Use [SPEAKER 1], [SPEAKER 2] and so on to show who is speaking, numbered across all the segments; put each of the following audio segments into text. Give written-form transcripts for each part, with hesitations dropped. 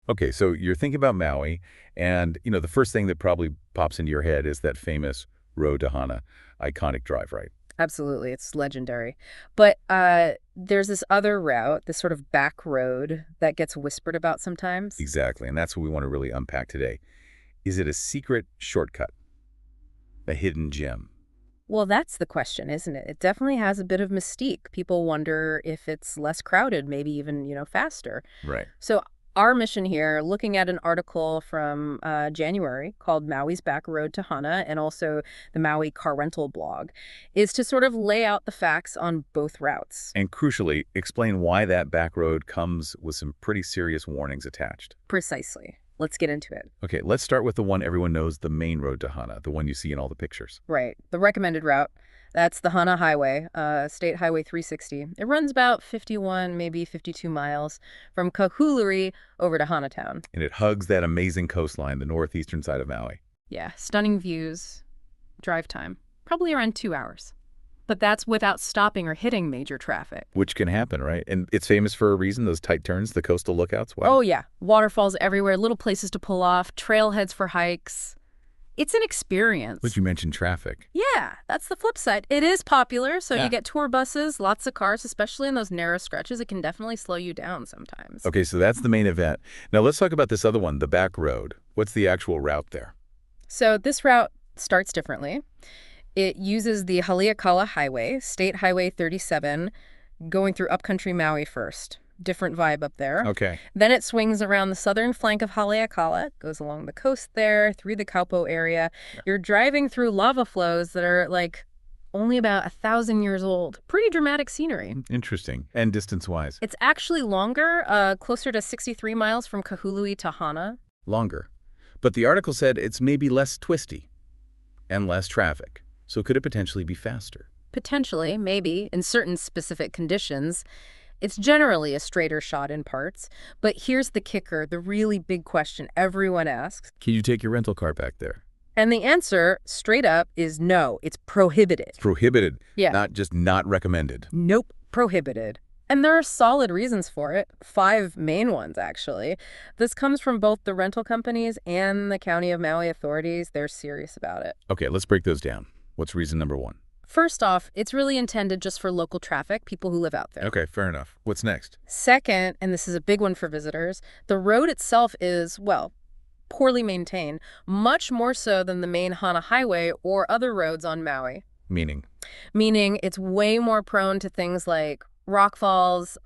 [SPEAKER 1] Okay, so you're thinking about Maui, and, the first thing that probably pops into your head is that famous Road to Hana, iconic drive, right?
[SPEAKER 2] Absolutely, it's legendary. But there's this other route, this sort of back road that gets whispered about sometimes.
[SPEAKER 1] Exactly, and that's what we want to really unpack today. Is it a secret shortcut, a hidden gem?
[SPEAKER 2] Well, that's the question, isn't it? It definitely has a bit of mystique. People wonder if it's less crowded, maybe even, faster.
[SPEAKER 1] Right.
[SPEAKER 2] So our mission here, looking at an article from January called Maui's Back Road to Hana and also the Maui Car Rental blog, is to sort of lay out the facts on both routes.
[SPEAKER 1] And crucially, explain why that back road comes with some pretty serious warnings attached.
[SPEAKER 2] Precisely. Let's get into it.
[SPEAKER 1] Okay, let's start with the one everyone knows, the main road to Hana, the one you see in all the pictures.
[SPEAKER 2] Right. The recommended route, that's the Hana Highway, State Highway 360. It runs about 51, maybe 52 miles from Kahului over to Hanatown.
[SPEAKER 1] And it hugs that amazing coastline, the northeastern side of Maui.
[SPEAKER 2] Yeah, stunning views, drive time, probably around 2 hours. But that's without stopping or hitting major traffic.
[SPEAKER 1] Which can happen, right? And it's famous for a reason, those tight turns, the coastal lookouts. Wow.
[SPEAKER 2] Oh, yeah. Waterfalls everywhere, little places to pull off, trailheads for hikes. It's an experience.
[SPEAKER 1] But you mentioned traffic.
[SPEAKER 2] Yeah, that's the flip side. It is popular, so
[SPEAKER 1] Yeah.
[SPEAKER 2] you get tour buses, lots of cars, especially in those narrow stretches. It can definitely slow you down sometimes.
[SPEAKER 1] Okay, so that's the main event. Now let's talk about this other one, the back road. What's the actual route there?
[SPEAKER 2] So this route starts differently. It uses the Hana Highway, State Highway 37, going through upcountry Maui first. Different vibe up there.
[SPEAKER 1] Okay.
[SPEAKER 2] Then it swings around the southern flank of Haleakala, goes along the coast there, through the Kaupo area.
[SPEAKER 1] Yeah.
[SPEAKER 2] You're driving through lava flows that are like only about 1,000 years old. Pretty dramatic scenery.
[SPEAKER 1] Interesting. And distance-wise?
[SPEAKER 2] It's actually longer, closer to 63 miles from Kahului to Hana.
[SPEAKER 1] Longer. But the article said it's maybe less twisty and less traffic. So could it potentially be faster?
[SPEAKER 2] Potentially, maybe, in certain specific conditions. It's generally a straighter shot in parts. But here's the kicker, the really big question everyone asks.
[SPEAKER 1] Can you take your rental car back there?
[SPEAKER 2] And the answer, straight up, is no. It's prohibited.
[SPEAKER 1] Prohibited.
[SPEAKER 2] Yeah.
[SPEAKER 1] Not just not recommended.
[SPEAKER 2] Nope, prohibited. And there are solid reasons for it. 5 main ones, actually. This comes from both the rental companies and the County of Maui authorities. They're serious about it.
[SPEAKER 1] Okay, let's break those down. What's reason number one?
[SPEAKER 2] First off, it's really intended just for local traffic, people who live out there.
[SPEAKER 1] Okay, fair enough. What's next?
[SPEAKER 2] Second, and this is a big one for visitors, the road itself is, well, poorly maintained, much more so than the main Hana Highway or other roads on Maui.
[SPEAKER 1] Meaning?
[SPEAKER 2] Meaning it's way more prone to things like rockfalls,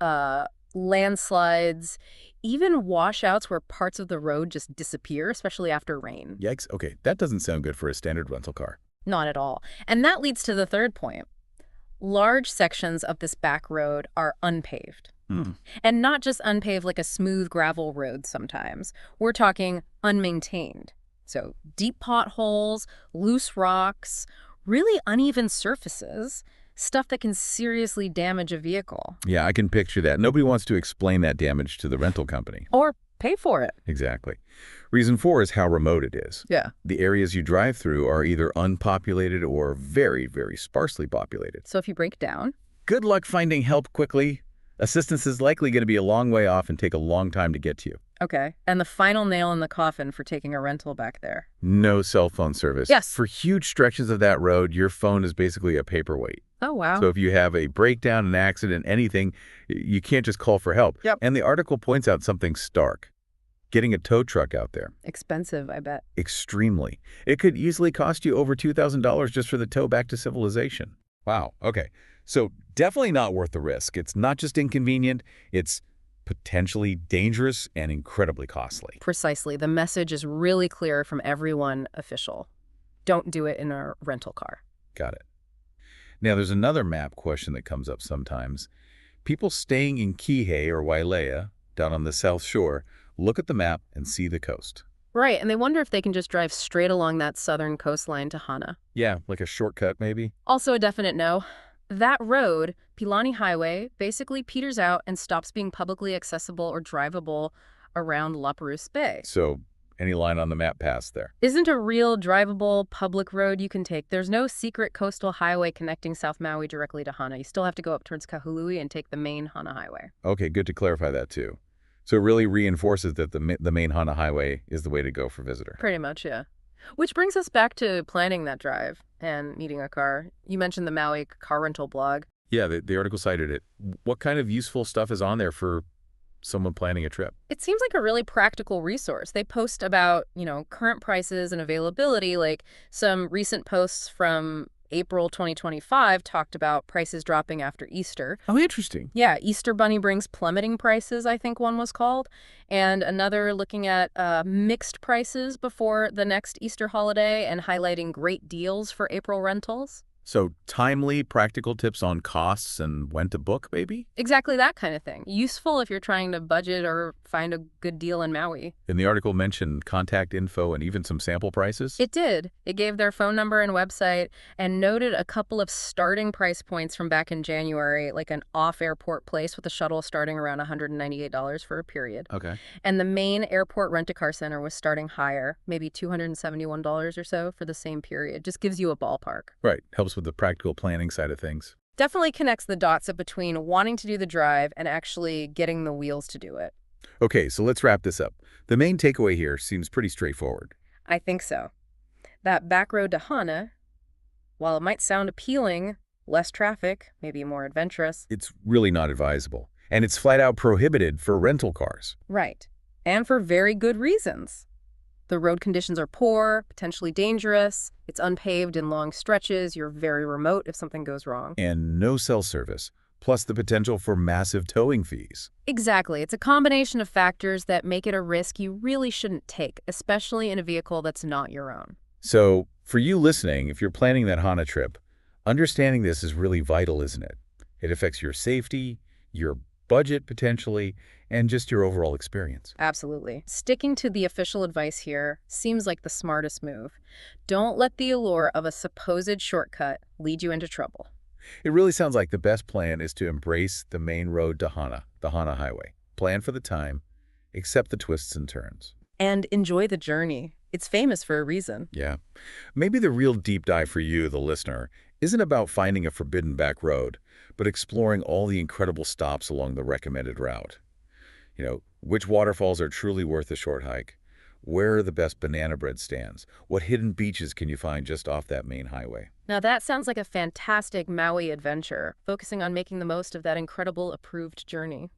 [SPEAKER 2] landslides, even washouts where parts of the road just disappear, especially after rain.
[SPEAKER 1] Yikes. Okay, that doesn't sound good for a standard rental car.
[SPEAKER 2] Not at all. And that leads to the third point. Large sections of this back road are unpaved. And not just unpaved like a smooth gravel road sometimes. We're talking unmaintained. So deep potholes, loose rocks, really uneven surfaces, stuff that can seriously damage a vehicle.
[SPEAKER 1] Yeah, I can picture that. Nobody wants to explain that damage to the rental company.
[SPEAKER 2] Or pay for it.
[SPEAKER 1] Exactly. Reason 4 is how remote it is.
[SPEAKER 2] Yeah.
[SPEAKER 1] The areas you drive through are either unpopulated or very, very sparsely populated.
[SPEAKER 2] So if you break down,
[SPEAKER 1] Good luck finding help quickly. Assistance is likely going to be a long way off and take a long time to get to you.
[SPEAKER 2] okay. And the final nail in the coffin for taking a rental back there.
[SPEAKER 1] No cell phone service.
[SPEAKER 2] Yes.
[SPEAKER 1] For huge stretches of that road, your phone is basically a paperweight.
[SPEAKER 2] Oh, wow.
[SPEAKER 1] So if you have a breakdown, an accident, anything, you can't just call for help.
[SPEAKER 2] Yep.
[SPEAKER 1] And the article points out something stark. Getting a tow truck out there.
[SPEAKER 2] Expensive, I bet.
[SPEAKER 1] Extremely. It could easily cost you over $2,000 just for the tow back to civilization. Wow. Okay. So definitely not worth the risk. It's not just inconvenient, it's potentially dangerous and incredibly costly.
[SPEAKER 2] Precisely. The message is really clear from everyone official. Don't do it in a rental car.
[SPEAKER 1] Got it. Now, there's another map question that comes up sometimes. People staying in Kihei or Wailea, down on the South Shore, look at the map and see the coast.
[SPEAKER 2] Right, and they wonder if they can just drive straight along that southern coastline to Hana.
[SPEAKER 1] Yeah, like a shortcut maybe.
[SPEAKER 2] Also a definite no. That road, Pilani Highway, basically peters out and stops being publicly accessible or drivable around La Perouse Bay.
[SPEAKER 1] So any line on the map passed there.
[SPEAKER 2] Isn't a real drivable public road you can take. There's no secret coastal highway connecting South Maui directly to Hana. You still have to go up towards Kahului and take the main Hana Highway.
[SPEAKER 1] Okay, good to clarify that too. So it really reinforces that the main Hana Highway is the way to go for visitor.
[SPEAKER 2] Pretty much, yeah. Which brings us back to planning that drive and needing a car. You mentioned the Maui car rental blog.
[SPEAKER 1] Yeah, the article cited it. What kind of useful stuff is on there for someone planning a trip?
[SPEAKER 2] It seems like a really practical resource. They post about, current prices and availability. Like some recent posts from April 2025 talked about prices dropping after Easter.
[SPEAKER 1] Oh, interesting.
[SPEAKER 2] Yeah, Easter Bunny brings plummeting prices, I think one was called. And another looking at mixed prices before the next Easter holiday and highlighting great deals for April rentals.
[SPEAKER 1] So timely, practical tips on costs and when to book, maybe?
[SPEAKER 2] Exactly that kind of thing. Useful if you're trying to budget or find a good deal in Maui.
[SPEAKER 1] And the article mentioned contact info and even some sample prices?
[SPEAKER 2] It did. It gave their phone number and website and noted a couple of starting price points from back in January, like an off-airport place with a shuttle starting around $198 for a period.
[SPEAKER 1] Okay.
[SPEAKER 2] And the main airport rent-a-car center was starting higher, maybe $271 or so for the same period. Just gives you a ballpark.
[SPEAKER 1] Right. Helps with the practical planning side of things.
[SPEAKER 2] Definitely connects the dots up between wanting to do the drive and actually getting the wheels to do it.
[SPEAKER 1] Okay, so let's wrap this up. The main takeaway here seems pretty straightforward.
[SPEAKER 2] I think so. That back road to Hana, while it might sound appealing, less traffic, maybe more adventurous.
[SPEAKER 1] It's really not advisable. And it's flat out prohibited for rental cars.
[SPEAKER 2] Right. And for very good reasons. The road conditions are poor, potentially dangerous. It's unpaved in long stretches. You're very remote if something goes wrong.
[SPEAKER 1] And no cell service, plus the potential for massive towing fees.
[SPEAKER 2] Exactly. It's a combination of factors that make it a risk you really shouldn't take, especially in a vehicle that's not your own.
[SPEAKER 1] So, for you listening, if you're planning that Hana trip, understanding this is really vital, isn't it? It affects your safety, your budget potentially, and just your overall experience.
[SPEAKER 2] Absolutely. Sticking to the official advice here seems like the smartest move. Don't let the allure of a supposed shortcut lead you into trouble.
[SPEAKER 1] It really sounds like the best plan is to embrace the main road to Hana, the Hana Highway. Plan for the time, accept the twists and turns.
[SPEAKER 2] And enjoy the journey. It's famous for a reason.
[SPEAKER 1] Yeah. Maybe the real deep dive for you, the listener, isn't about finding a forbidden back road, but exploring all the incredible stops along the recommended route. Which waterfalls are truly worth the short hike? Where are the best banana bread stands? What hidden beaches can you find just off that main highway?
[SPEAKER 2] Now that sounds like a fantastic Maui adventure, focusing on making the most of that incredible approved journey.